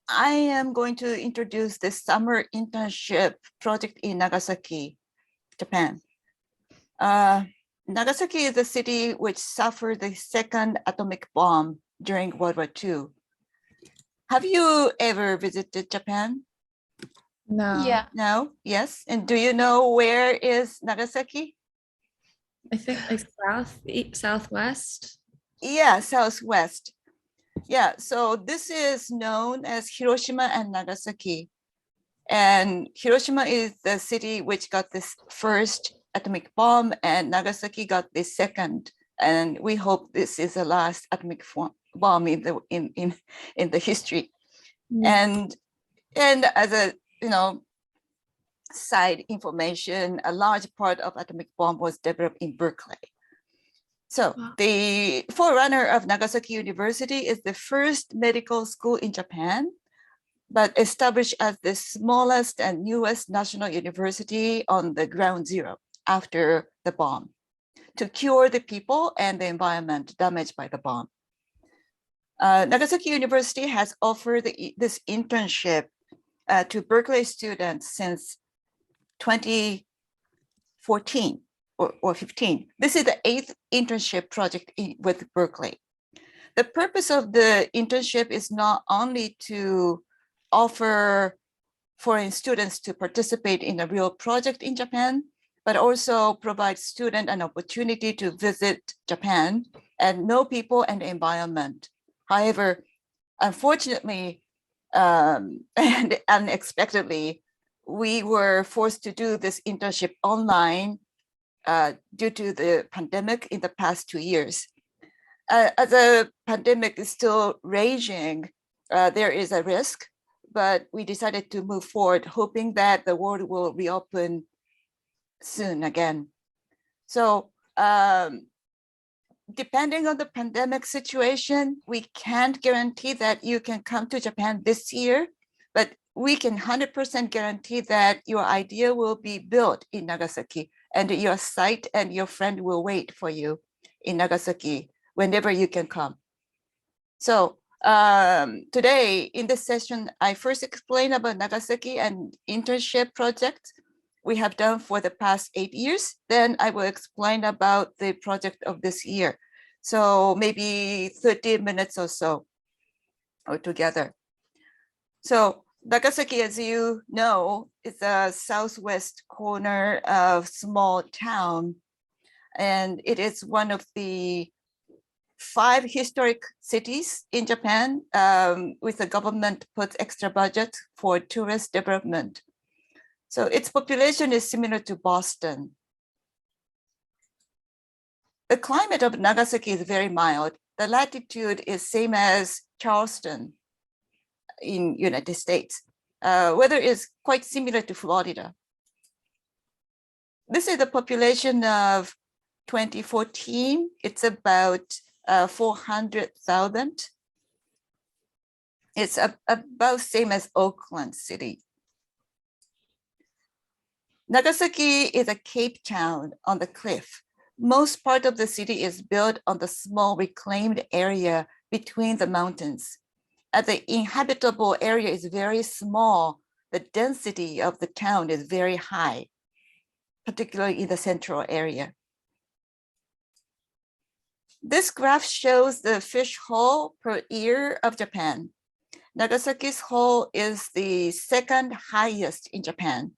I am going to introduce the summer internship project in Nagasaki, Japan. Nagasaki is the city which suffered the second atomic bomb during World War II. Have you ever visited Japan? No. Yeah. No? Yes? And do you know where is Nagasaki? I think like southwest. Yeah, southwest. Yeah, so this is known as Hiroshima and Nagasaki. And Hiroshima is the city which got this first atomic bomb, and Nagasaki got the second. And we hope this is the last atomic bomb in the history. And as a side information, a large part of atomic bomb was developed in Berkeley. So the forerunner of Nagasaki University is the first medical school in Japan, but established as the smallest and newest national university on the ground zero after the bomb to cure the people and the environment damaged by the bomb. Nagasaki University has offered this internship to Berkeley students since 2014 or 15. This is the 8th internship project with Berkeley. The purpose of the internship is not only to offer foreign students to participate in a real project in Japan, but also provide students an opportunity to visit Japan and know people and the environment. However, unfortunately and unexpectedly, we were forced to do this internship online due to the pandemic in the past 2 years. As the pandemic is still raging, there is a risk, but we decided to move forward, hoping that the world will reopen soon again. So depending on the pandemic situation, we can't guarantee that you can come to Japan this year, but we can 100% guarantee that your idea will be built in Nagasaki and your site and your friend will wait for you in Nagasaki whenever you can come. So today in this session, I first explain about Nagasaki and internship project we have done for the past 8 years. Then I will explain about the project of this year. So maybe 30 minutes or so altogether. So Nagasaki, as you know, is a southwest corner of small town. And it is one of the 5 historic cities in Japan with the government puts extra budget for tourist development. So its population is similar to Boston. The climate of Nagasaki is very mild. The latitude is same as Charleston in United States. Weather is quite similar to Florida. This is the population of 2014. It's about 400,000. It's about same as Oakland City. Nagasaki is a cape town on the cliff. Most part of the city is built on the small reclaimed area between the mountains. As the inhabitable area is very small, the density of the town is very high, particularly in the central area. This graph shows the fish haul per year of Japan. Nagasaki's haul is the second highest in Japan.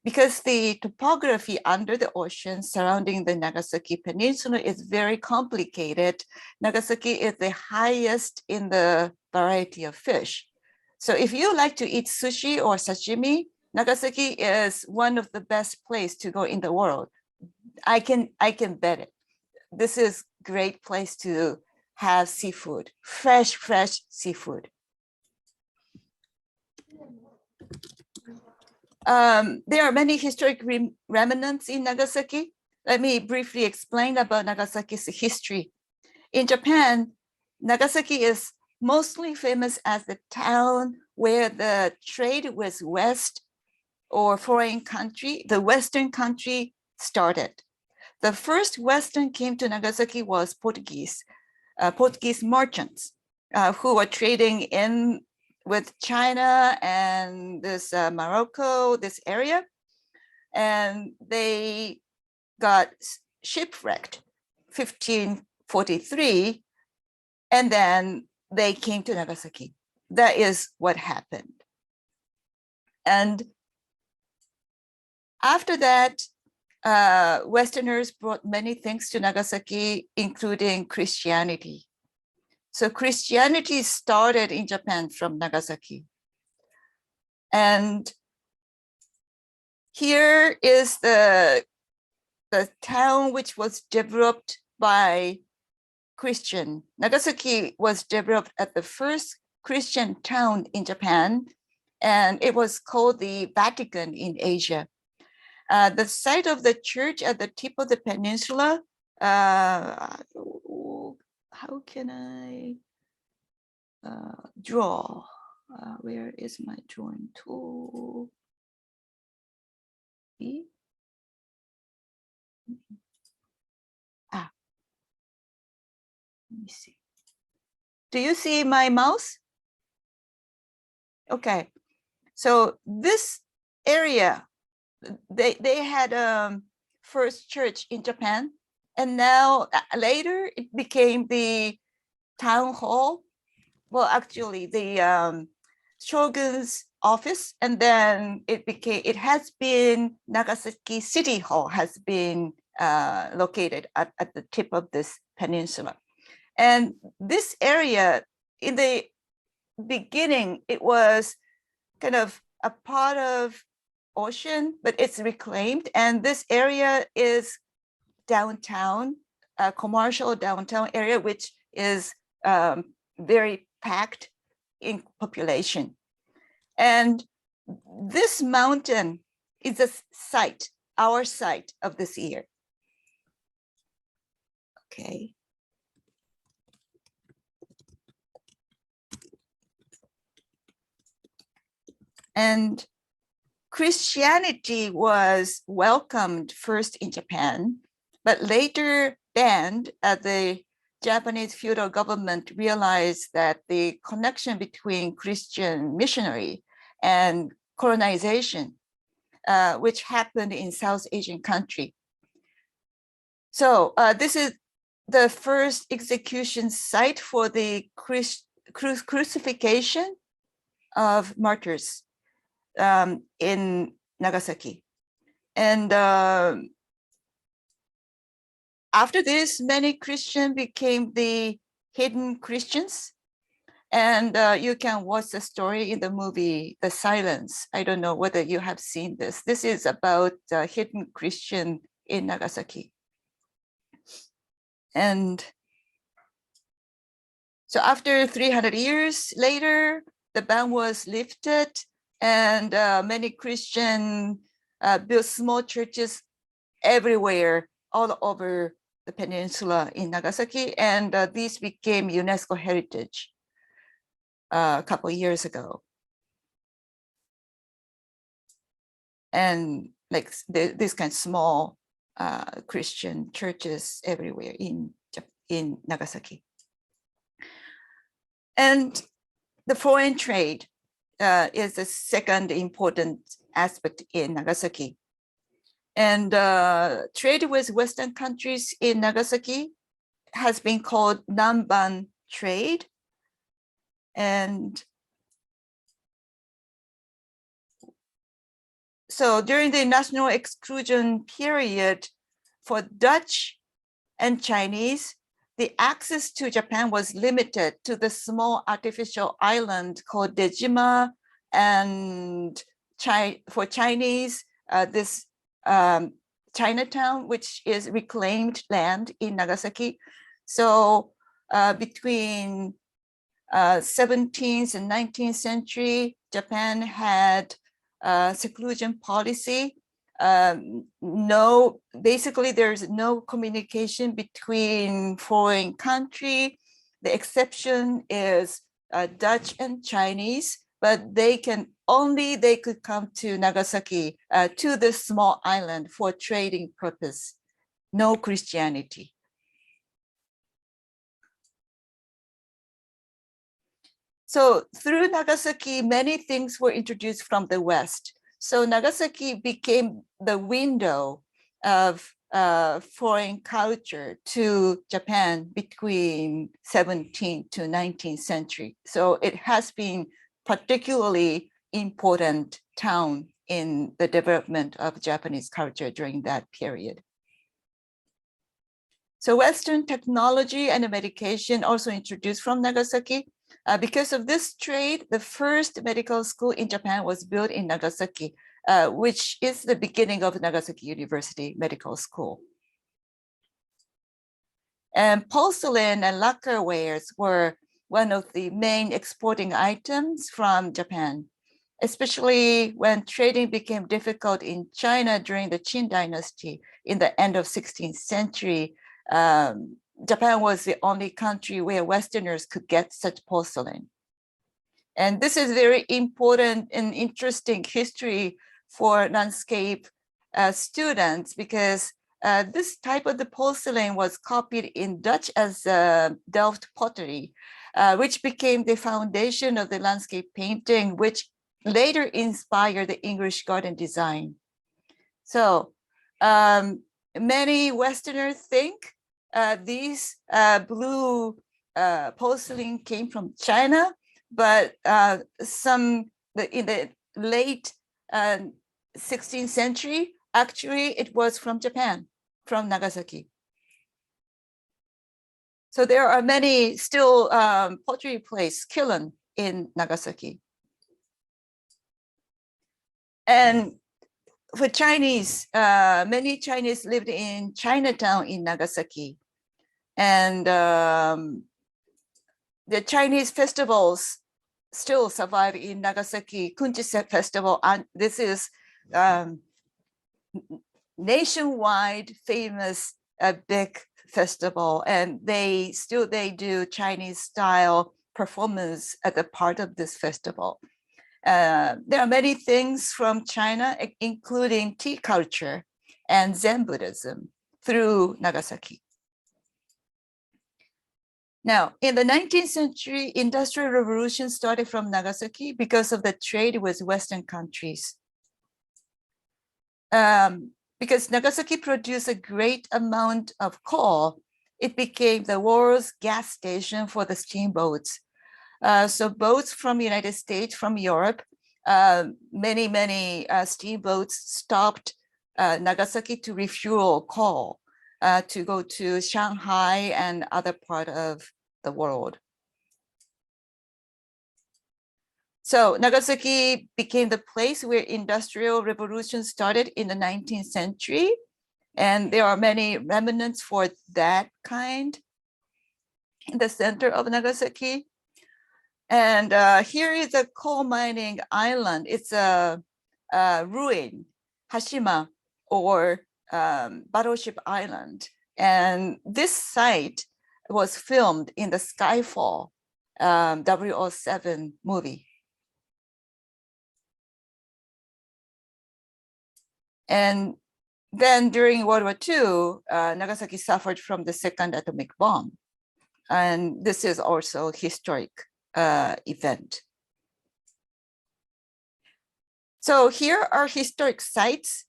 Because the topography under the ocean surrounding the Nagasaki Peninsula is very complicated, Nagasaki is the highest in the variety of fish. So if you like to eat sushi or sashimi, Nagasaki is one of the best places to go in the world. I can bet it. This is a great place to have seafood, fresh seafood. There are many historic remnants in Nagasaki. Let me briefly explain about Nagasaki's history. In Japan, Nagasaki is mostly famous as the town where the trade with West or foreign country, the Western country started. The first Western came to Nagasaki was Portuguese merchants who were trading in with China and this Morocco, this area, and they got shipwrecked 1543, and then they came to Nagasaki. That is what happened. And after that, Westerners brought many things to Nagasaki, including Christianity. So Christianity started in Japan from Nagasaki. And here is the town which was developed by Christian. Nagasaki was developed as the first Christian town in Japan, and it was called the Vatican in Asia. The site of the church at the tip of the peninsula, how can I draw? Where is my drawing tool? Let me see. Do you see my mouse? Okay. So this area, they had first church in Japan, and now later it became the town hall. Well, actually the shogun's office, and then it has been Nagasaki City Hall has been located at the tip of this peninsula. And this area, in the beginning, it was kind of a part of ocean, but it's reclaimed. And this area is downtown, a commercial downtown area, which is very packed in population. And this mountain is a site, our site of this year. Okay. And Christianity was welcomed first in Japan, but later banned as the Japanese feudal government realized that the connection between Christian missionary and colonization, which happened in South Asian country. So this is the first execution site for the crucifixion of martyrs in Nagasaki. And after this, many Christians became the hidden Christians. And you can watch the story in the movie, The Silence. I don't know whether you have seen this. This is about the hidden Christian in Nagasaki. And so after 300 years later, the ban was lifted, and many Christians built small churches everywhere, all over the peninsula in Nagasaki, and these became UNESCO heritage a couple of years ago. And like this kind of small Christian churches everywhere in Nagasaki. And the foreign trade is the second important aspect in Nagasaki. And trade with Western countries in Nagasaki has been called Nanban trade. And so during the national exclusion period for Dutch and Chinese, the access to Japan was limited to the small artificial island called Dejima, and for Chinese, this Chinatown, which is reclaimed land in Nagasaki. So between 17th and 19th century, Japan had seclusion policy. Basically there's no communication between foreign country. The exception is Dutch and Chinese, but they could come to Nagasaki, to this small island for trading purpose. No Christianity. So through Nagasaki, many things were introduced from the West. So Nagasaki became the window of foreign culture to Japan between 17th to 19th century. So it has been particularly important town in the development of Japanese culture during that period. So Western technology and medication also introduced from Nagasaki. Because of this trade, the first medical school in Japan was built in Nagasaki, which is the beginning of Nagasaki University Medical School. And porcelain and lacquerwares were one of the main exporting items from Japan, especially when trading became difficult in China during the Qin dynasty in the end of 16th century. Japan was the only country where Westerners could get such porcelain. And this is very important and interesting history for landscape students, because this type of the porcelain was copied in Dutch as Delft pottery, which became the foundation of the landscape painting, which later inspired the English garden design. So many Westerners think these blue porcelain came from China, but in the late 16th century, actually it was from Japan, from Nagasaki. So there are many still pottery plates, kiln in Nagasaki. And for Chinese, many Chinese lived in Chinatown in Nagasaki. And the Chinese festivals still survive in Nagasaki. Kunchi Festival, and this is nationwide famous big festival, and they do Chinese style performance at the part of this festival. There are many things from China, including tea culture and Zen Buddhism through Nagasaki. Now, in the 19th century, Industrial Revolution started from Nagasaki because of the trade with Western countries. Because Nagasaki produced a great amount of coal, it became the world's gas station for the steamboats. So boats from the United States, from Europe, many steamboats stopped Nagasaki to refuel coal to go to Shanghai and other part of the world. So Nagasaki became the place where industrial revolution started in the 19th century. And there are many remnants for that kind in the center of Nagasaki. And here is a coal mining island. It's a ruin, Hashima, or Battleship Island. And this site was filmed in the Skyfall 007 movie. And then during World War II, Nagasaki suffered from the second atomic bomb. And this is also a historic event. So here are historic sites.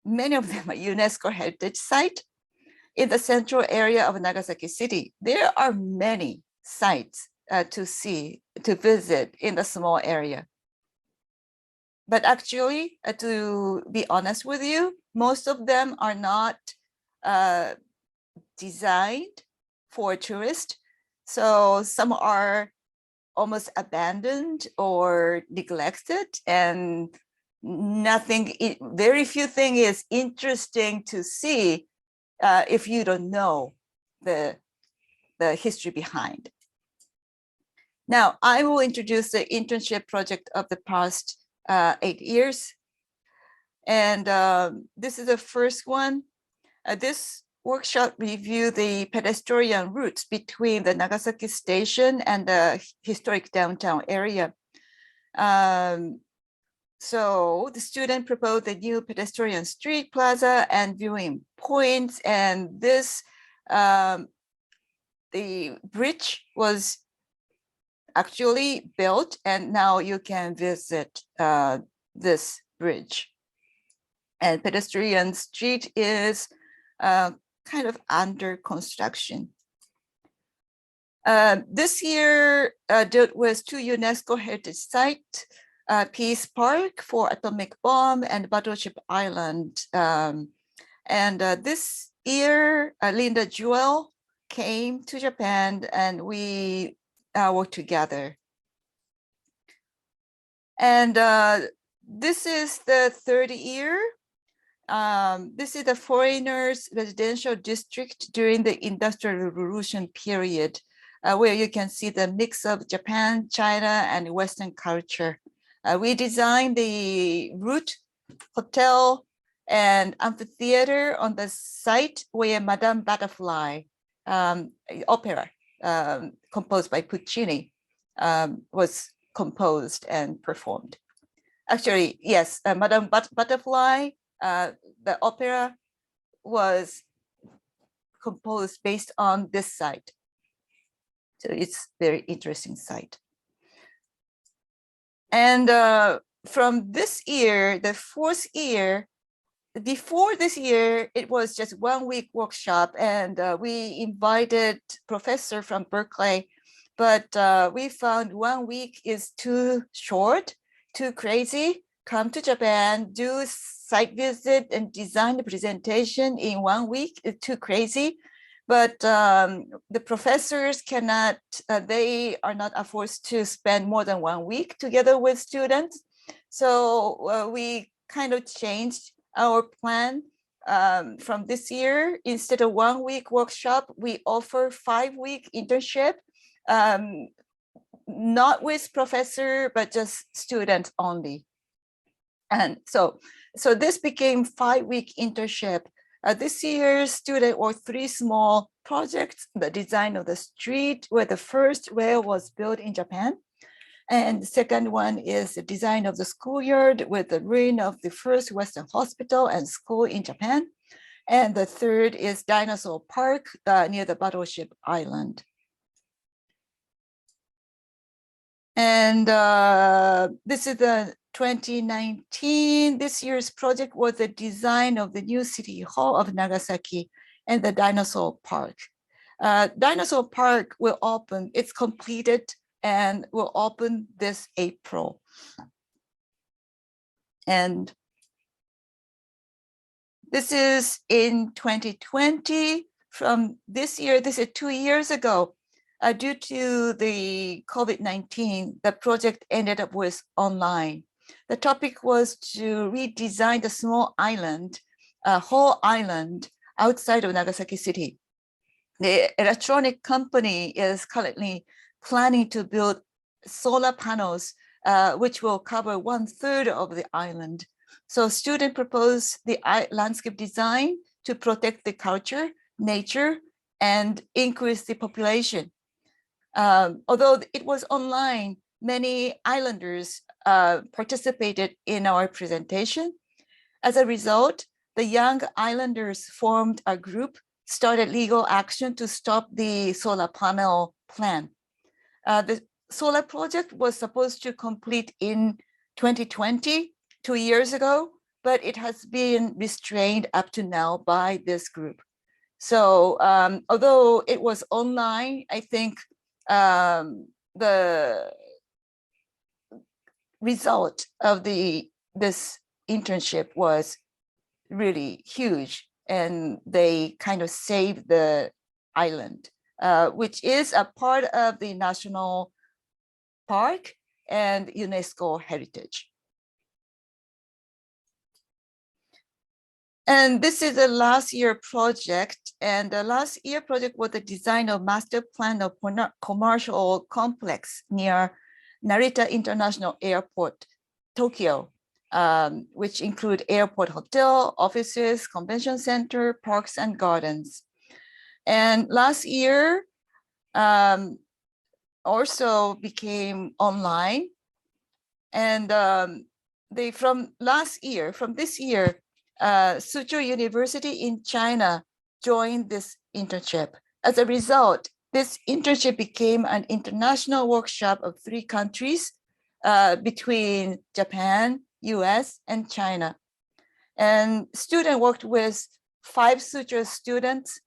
Many of them are UNESCO heritage site in the central area of Nagasaki City. There are many sites to see, to visit in the small area. But actually, to be honest with you, most of them are not designed for tourists. So some are almost abandoned or neglected, and very few things is interesting to see if you don't know the history behind. Now, I will introduce the internship project of the past 8 years. And this is the first one. This workshop reviewed the pedestrian routes between the Nagasaki station and the historic downtown area. So the student proposed a new pedestrian street plaza and viewing points. And this, the bridge was actually built, and now you can visit this bridge. And pedestrian street is kind of under construction. This year dealt with 2 UNESCO heritage sites, Peace Park for atomic bomb and Battleship Island. And this year, Linda Jewell came to Japan and we worked together. And this is the third year. This is the foreigners residential district during the Industrial Revolution period, where you can see the mix of Japan, China, and Western culture. We designed the route, hotel, and amphitheater on the site where Madame Butterfly opera composed by Puccini was composed and performed. Actually, yes, Madame Butterfly, the opera was composed based on this site. So it's very interesting site. And from this year, the fourth year, before this year, it was just 1 week workshop, and we invited professor from Berkeley, but we found 1 week is too short, too crazy. Come to Japan, do site visit and design the presentation in 1 week. It's too crazy. But the professors cannot, they are not forced to spend more than 1 week together with students. So we kind of changed our plan from this year. Instead of 1 week workshop, we offer 5-week internship, not with professor, but just students only. And so this became 5-week internship. This year, student worked 3 small projects: the design of the street where the first rail was built in Japan. And the second one is the design of the schoolyard with the ruin of the first Western hospital and school in Japan. And the third is Dinosaur Park near the Battleship Island. And this is the 2019. This year's project was the design of the new city hall of Nagasaki and the Dinosaur Park. Dinosaur Park will open, it's completed and will open this April. And this is in 2020. From this year, this is 2 years ago. Due to the COVID-19, the project ended up with online. The topic was to redesign the small island, whole island outside of Nagasaki City. The electronic company is currently planning to build solar panels, which will cover 1/3 of the island. So students proposed the landscape design to protect the culture, nature, and increase the population. Although it was online, many islanders participated in our presentation. As a result, the young islanders formed a group, started legal action to stop the solar panel plan. The solar project was supposed to complete in 2020, 2 years ago, but it has been restrained up to now by this group. So although it was online, I think the result of this internship was really huge, and they kind of saved the island, which is a part of the national park and UNESCO heritage. And this is a last year project, and the last year project was the design of master plan of commercial complex near Narita International Airport, Tokyo, which include airport hotel, offices, convention center, parks, and gardens. And last year also became online. And from this year, Suzhou University in China joined this internship. As a result, this internship became an international workshop of 3 countries between Japan, US, and China. And student worked with 5 Suture students,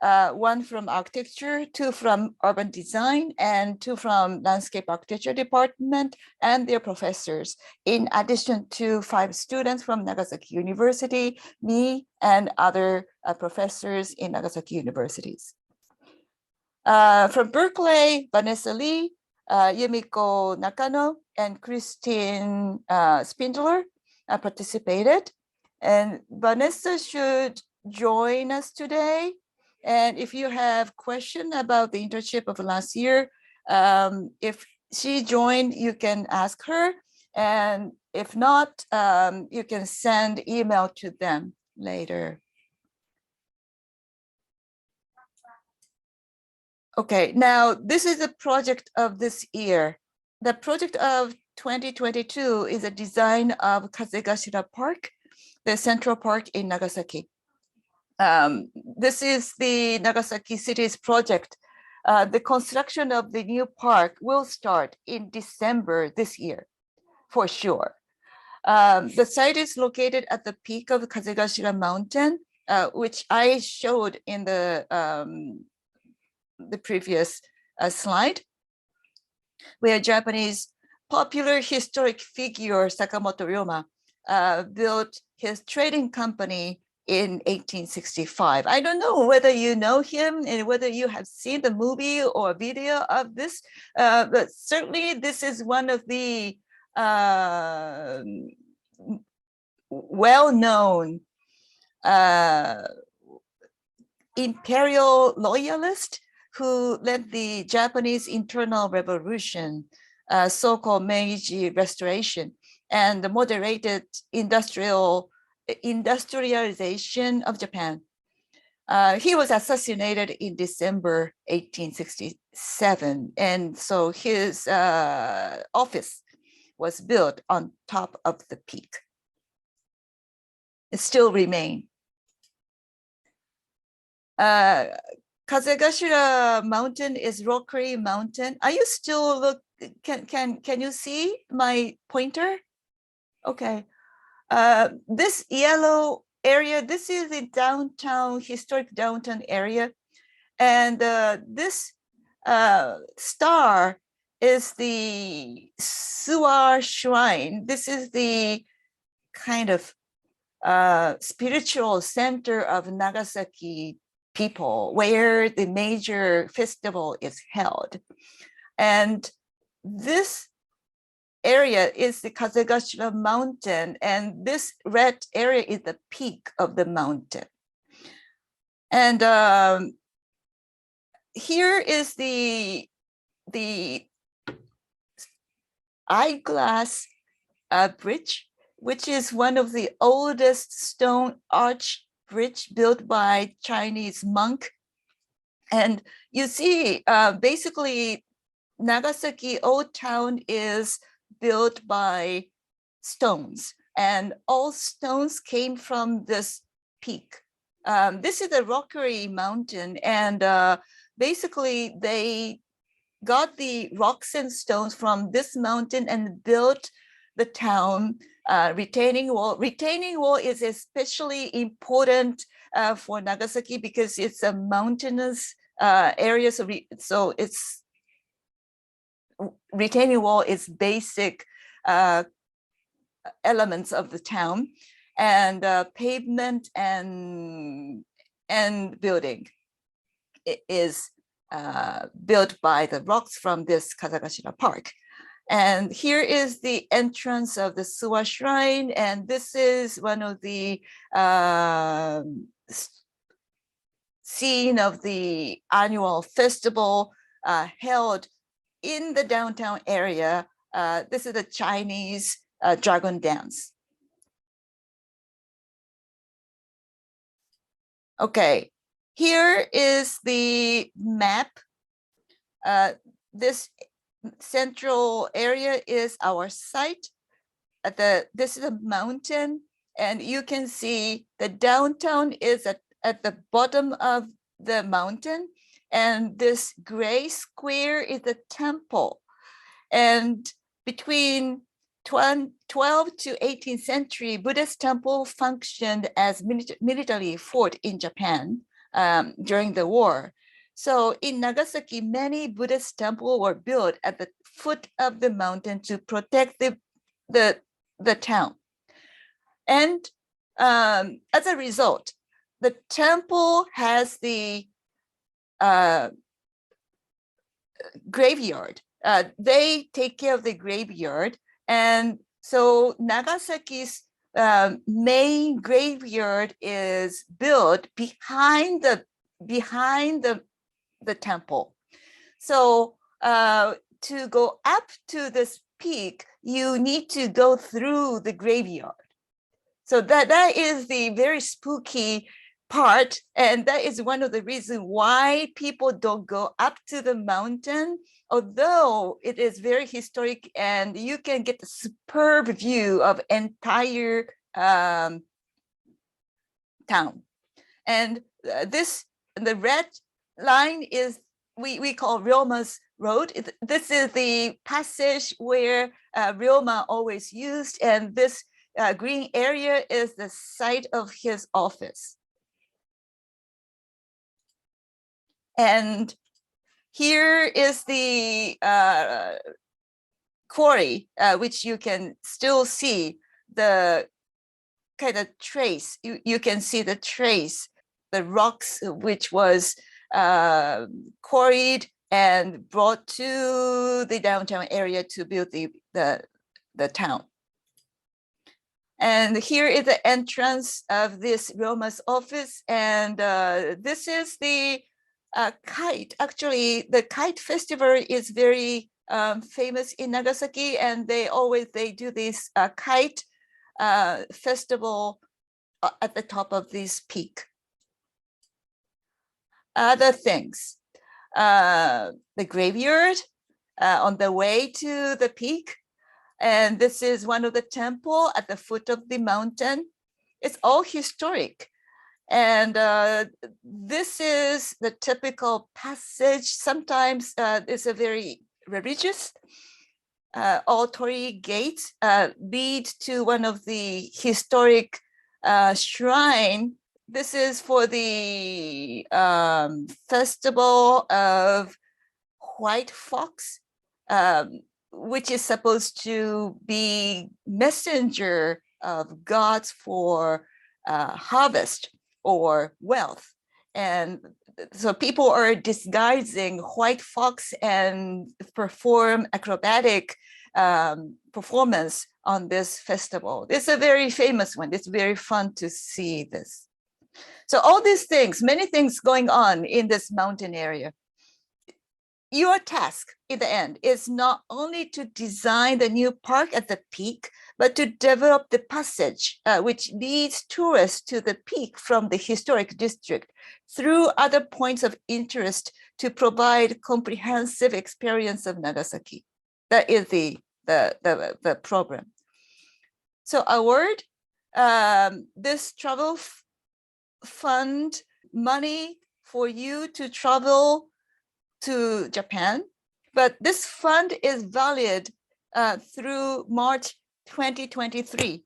1 from architecture, 2 from urban design, and 2 from landscape architecture department and their professors, in addition to 5 students from Nagasaki University, me, and other professors in Nagasaki universities. From Berkeley, Vanessa Lee, Yumiko Nakano, and Christine Spindler participated. And Vanessa should join us today. And if you have question about the internship of last year, if she joined, you can ask her. And if not, you can send email to them later. Okay, now this is a project of this year. The project of 2022 is a design of Kazegashira Park, the central park in Nagasaki. This is the Nagasaki city's project. The construction of the new park will start in December this year, for sure. The site is located at the peak of Kazegashira Mountain, which I showed in the previous slide, where Japanese popular historic figure Sakamoto Ryoma built his trading company in 1865. I don't know whether you know him and whether you have seen the movie or video of this, but certainly this is one of the well-known imperial loyalist who led the Japanese internal revolution, so-called Meiji Restoration, and the moderated industrialization of Japan. He was assassinated in December 1867, and so his office was built on top of the peak. It still remains. Kazegashira Mountain is Rockery Mountain. Are you still can you see my pointer? Okay. This yellow area, this is the downtown, historic downtown area. And this star is the Suwa Shrine. This is the kind of spiritual center of Nagasaki people, where the major festival is held. And this area is the Kazegashira Mountain, and this red area is the peak of the mountain. And here is the eyeglass bridge, which is one of the oldest stone arch bridge built by Chinese monk. And you see, basically, Nagasaki Old Town is built by stones, and all stones came from this peak. This is the Rockery Mountain, and basically they got the rocks and stones from this mountain and built the town. Retaining wall. Retaining wall is especially important for Nagasaki because it's a mountainous area. So it's retaining wall is basic elements of the town, and pavement and building is built by the rocks from this Kazegashira Park. And here is the entrance of the Suwa Shrine, and this is one of the scene of the annual festival held in the downtown area. This is the Chinese dragon dance. Okay, here is the map. This central area is our site. This is a mountain, and you can see the downtown is at the bottom of the mountain, And this gray square is the temple. And between 12th to 18th century, Buddhist temple functioned as military fort in Japan during the war. So in Nagasaki, many Buddhist temples were built at the foot of the mountain to protect the town. And as a result, the temple has the graveyard. They take care of the graveyard. And so Nagasaki's main graveyard is built behind the temple. So to go up to this peak, you need to go through the graveyard. So that is the very spooky part. And that is one of the reasons why people don't go up to the mountain, although it is very historic and you can get a superb view of entire town. And the red line is, we call Ryoma's road. This is the passage where Ryoma always used, and this green area is the site of his office. And here is the quarry, which you can still see the kind of trace. You can see the trace, the rocks which was quarried and brought to the downtown area to build the town. And here is the entrance of this Ryoma's office. And this is the kite. Actually, the kite festival is very famous in Nagasaki, and they do this kite festival at the top of this peak. Other things, the graveyard on the way to the peak. And this is one of the temple at the foot of the mountain. It's all historic. And this is the typical passage. Sometimes it's a very religious. All torii gates lead to one of the historic shrine. This is for the festival of white fox, which is supposed to be messenger of gods for harvest or wealth. And so people are disguising white fox and perform acrobatic performance on this festival. It's a very famous one. It's very fun to see this. So all these things, many things going on in this mountain area. Your task in the end is not only to design the new park at the peak, but to develop the passage which leads tourists to the peak from the historic district through other points of interest to provide comprehensive experience of Nagasaki. That is the program. So award, this travel fund money for you to travel to Japan, but this fund is valid through March 2023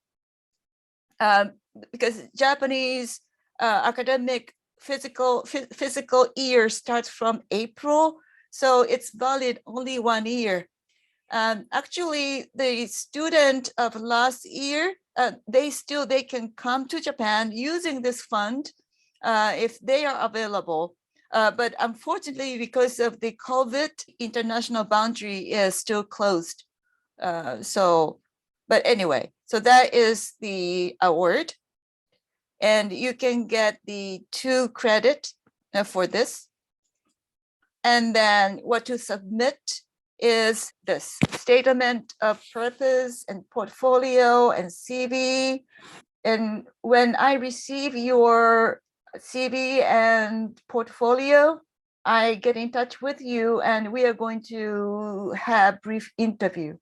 because Japanese academic physical year starts from April, so it's valid only 1 year. Actually, the student of last year, they can come to Japan using this fund if they are available. But unfortunately, because of the COVID, international boundary is still closed. But anyway, so that is the award. And you can get the 2 credit for this. And then what to submit is this statement of purpose and portfolio and CV. And when I receive your CV and portfolio, I get in touch with you and we are going to have brief interview.